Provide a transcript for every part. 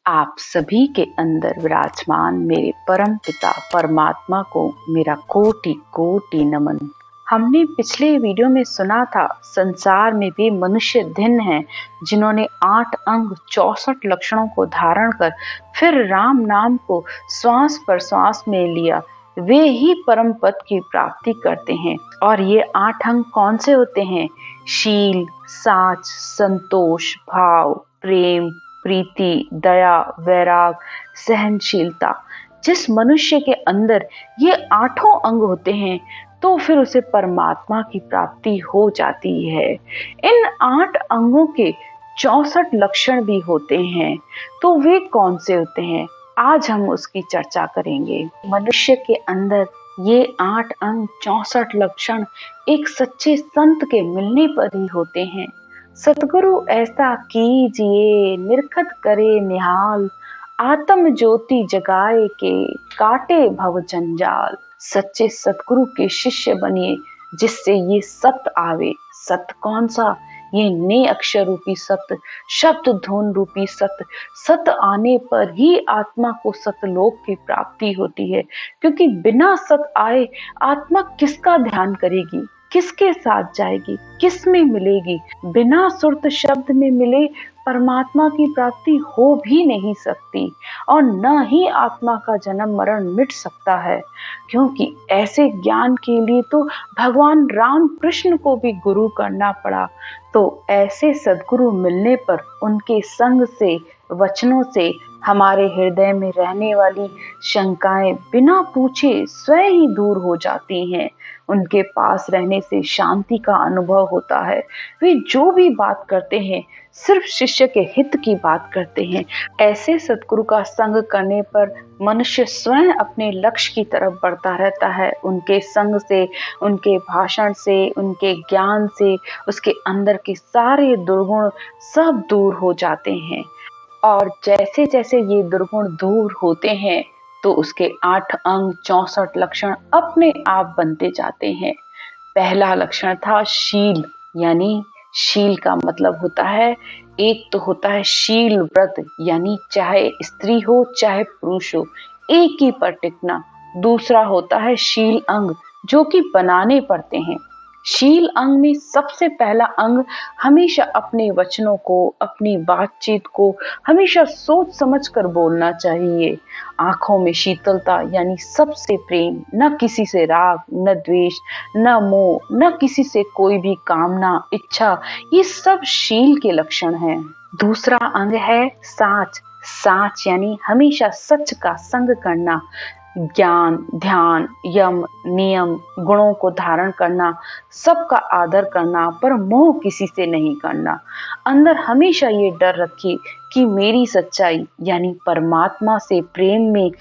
आप सभी के अंदर विराजमान मेरे परम पिता परमात्मा को मेरा कोटि कोटि नमन। हमने पिछले वीडियो में सुना था संसार में भी मनुष्य दिन हैं जिन्होंने 8 अंग 64 लक्षणों को धारण कर फिर राम नाम को श्वास पर श्वास में लिया, वे ही परम पद की प्राप्ति करते हैं। और ये 8 अंग कौन से होते हैं? शील, साच, संतोष, भाव, प्रेम, प्रीति, दया, वैराग, सहनशीलता। जिस मनुष्य के अंदर ये 8 अंग होते हैं तो फिर उसे परमात्मा की प्राप्ति हो जाती है। इन 8 अंगों के 64 लक्षण भी होते हैं, तो वे कौन से होते हैं? आज हम उसकी चर्चा करेंगे। मनुष्य के अंदर ये 8 अंग 64 लक्षण एक सच्चे संत के मिलने पर ही होते हैं। सतगुरु ऐसा कीजिए निरखत करे निहाल, आत्म ज्योति जगाए के काटे भव जंजाल। सच्चे सतगुरु के शिष्य बनिए जिससे ये सत्य आवे। सत्य कौन सा? ये ने अक्षर रूपी सत्य, शब्द धुन रूपी सत्य। सत्य आने पर ही आत्मा को सतलोक की प्राप्ति होती है, क्योंकि बिना सत्य आए आत्मा किसका ध्यान करेगी, किसके साथ जाएगी, किस में मिलेगी? बिना सुरत शब्द में मिले परमात्मा की प्राप्ति हो भी नहीं सकती, और न ही आत्मा का जन्म मरण मिट सकता है, क्योंकि ऐसे ज्ञान के लिए तो भगवान राम कृष्ण को भी गुरु करना पड़ा। तो ऐसे सद्गुरु मिलने पर उनके संग से, वचनों से हमारे हृदय में रहने वाली शंकाएं बिना पूछे स्वयं ही दूर हो जाती हैं। उनके पास रहने से शांति का अनुभव होता है। वे जो भी बात करते हैं सिर्फ शिष्य के हित की बात करते हैं। ऐसे सद्गुरु का संग करने पर मनुष्य स्वयं अपने लक्ष्य की तरफ बढ़ता रहता है। उनके संग से, उनके भाषण से, उनके ज्ञान से उसके अंदर के सारे दुर्गुण सब दूर हो जाते हैं। और जैसे जैसे ये दुर्गुण दूर होते हैं तो उसके 8 अंग 64 लक्षण अपने आप बनते जाते हैं। पहला लक्षण था शील, यानी शील का मतलब होता है, एक तो होता है शील व्रत, यानी चाहे स्त्री हो चाहे पुरुष हो एक ही पर टिकना। दूसरा होता है शील अंग, जो कि बनाने पड़ते हैं। शील अंग में सबसे पहला अंग हमेशा अपने वचनों को, अपनी बातचीत को हमेशा सोच समझ कर बोलना चाहिए। आंखों में शीतलता, यानी सबसे प्रेम, न किसी से राग, न द्वेष, न मोह, न किसी से कोई भी कामना, इच्छा, ये सब शील के लक्षण हैं। दूसरा अंग है साच। साच यानी हमेशा सच का संग करना, ज्ञान, ध्यान, यम, नियम, गुणों को धारण करना, सबका आदर करना, पर मोह किसी से नहीं करना। अंदर हमेशा ये डर रखिए कि मेरी सच्चाई यानी परमात्मा से प्रेम में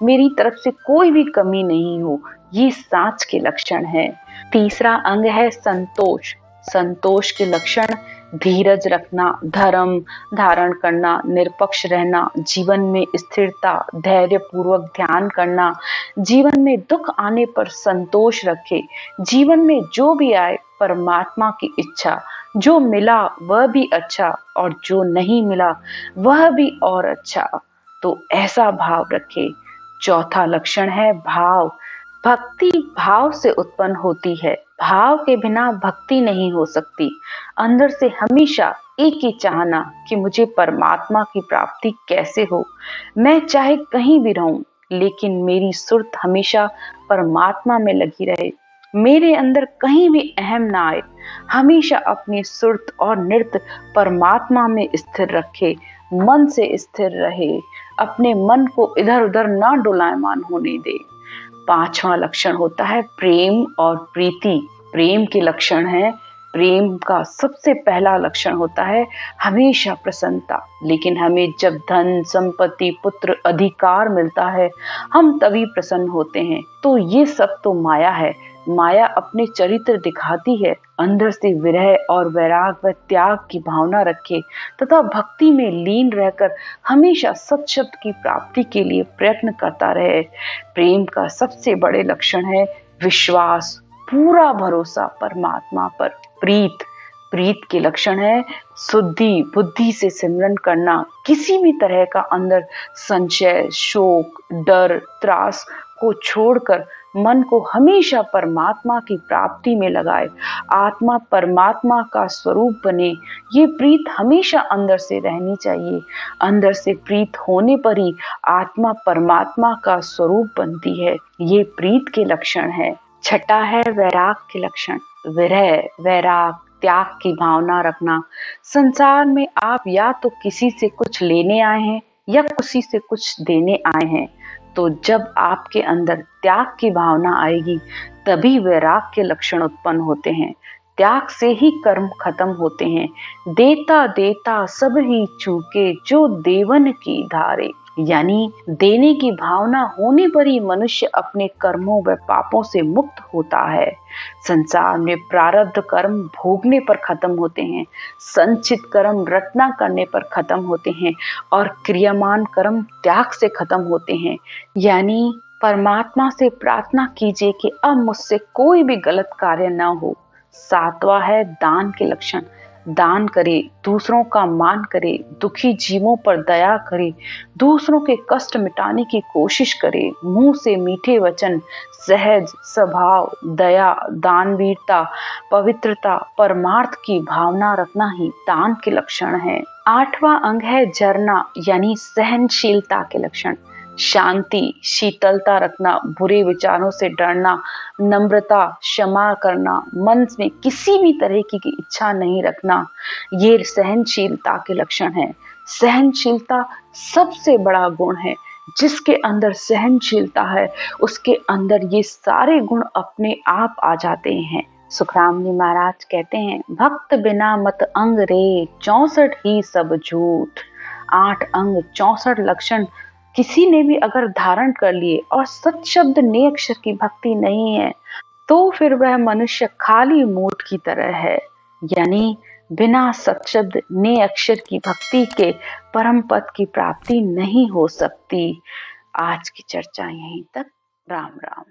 मेरी तरफ से कोई भी कमी नहीं हो। ये साच के लक्षण है। तीसरा अंग है संतोष। संतोष के लक्षण धीरज रखना, धर्म धारण करना, निरपक्ष रहना, जीवन में स्थिरता, धैर्य पूर्वक ध्यान करना, जीवन में दुख आने पर संतोष रखे, जीवन में जो भी आए परमात्मा की इच्छा, जो मिला वह भी अच्छा और जो नहीं मिला वह भी और अच्छा, तो ऐसा भाव रखे। चौथा लक्षण है भाव। भक्ति भाव से उत्पन्न होती है, भाव के बिना भक्ति नहीं हो सकती। अंदर से हमेशा एक ही चाहना कि मुझे परमात्मा की प्राप्ति कैसे हो। मैं चाहे कहीं भी रहूं, लेकिन मेरी सुरत हमेशा परमात्मा में लगी रहे, मेरे अंदर कहीं भी अहम ना आए। हमेशा अपनी सुरत और नृत्य परमात्मा में स्थिर रखे, मन से स्थिर रहे, अपने मन को इधर उधर ना डोलायमान होने दे। पांचवा लक्षण होता है प्रेम और प्रीति। प्रेम के लक्षण है, प्रेम का सबसे पहला लक्षण होता है हमेशा प्रसन्नता। लेकिन हमें जब धन, संपत्ति, पुत्र, अधिकार मिलता है हम तभी प्रसन्न होते हैं। तो ये सब तो माया है। माया अपने चरित्र दिखाती है। अंदर से विरह और वैराग व त्याग की भावना रखे तथा भक्ति में लीन रहकर हमेशा सत शब्द की प्राप्ति के लिए प्रयत्न करता रहे। प्रेम का सबसे बड़े लक्षण है विश्वास, पूरा भरोसा परमात्मा पर। प्रीत, प्रीत के लक्षण है शुद्धि बुद्धि से सिमरन करना, किसी भी तरह का अंदर संशय, शोक, डर, त्रास को छोड़कर मन को हमेशा परमात्मा की प्राप्ति में लगाए, आत्मा परमात्मा का स्वरूप बने। ये प्रीत हमेशा अंदर से रहनी चाहिए। अंदर से प्रीत होने पर ही आत्मा परमात्मा का स्वरूप बनती है। ये प्रीत के लक्षण है। छठा है वैराग के लक्षण। विरह, वैराग, त्याग की भावना रखना। संसार में आप या तो किसी से कुछ लेने आए हैं या किसी से कुछ देने आए हैं, तो जब आपके अंदर त्याग की भावना आएगी तभी वैराग के लक्षण उत्पन्न होते हैं। त्याग से ही कर्म खत्म होते हैं। देता देता सब ही चूके जो देवन की धारे, यानी देने की भावना होने पर ही मनुष्य अपने कर्मों व पापों से मुक्त होता है। संसार में प्रारब्ध कर्म भोगने पर खत्म होते हैं, संचित कर्म रटना करने पर खत्म होते हैं और क्रियामान कर्म त्याग से खत्म होते हैं। यानी परमात्मा से प्रार्थना कीजिए कि अब मुझसे कोई भी गलत कार्य न हो। सातवां है दान के लक्षण। दान करे, दूसरों का मान करे, दुखी जीवों पर दया करे, दूसरों के कष्ट मिटाने की कोशिश करे, मुंह से मीठे वचन, सहज स्वभाव, दया, दानवीरता, पवित्रता, परमार्थ की भावना रखना ही दान के लक्षण है। आठवां अंग है झरना, यानी सहनशीलता के लक्षण। शांति, शीतलता रखना, बुरे विचारों से डरना, नम्रता, क्षमा करना, मन में किसी भी तरह की इच्छा नहीं रखना, ये सहनशीलता के लक्षण है। सहनशीलता सबसे बड़ा गुण है। जिसके अंदर सहनशीलता है उसके अंदर ये सारे गुण अपने आप आ जाते हैं। सुखराम जी महाराज कहते हैं, भक्त बिना मत अंग रे 64 ही सब झूठ। 8 अंग 64 लक्षण किसी ने भी अगर धारण कर लिए और सत शब्द ने अक्षर की भक्ति नहीं है तो फिर वह मनुष्य खाली मूठ की तरह है। यानी बिना सत शब्द ने अक्षर की भक्ति के परम पद की प्राप्ति नहीं हो सकती। आज की चर्चा यहीं तक। राम राम।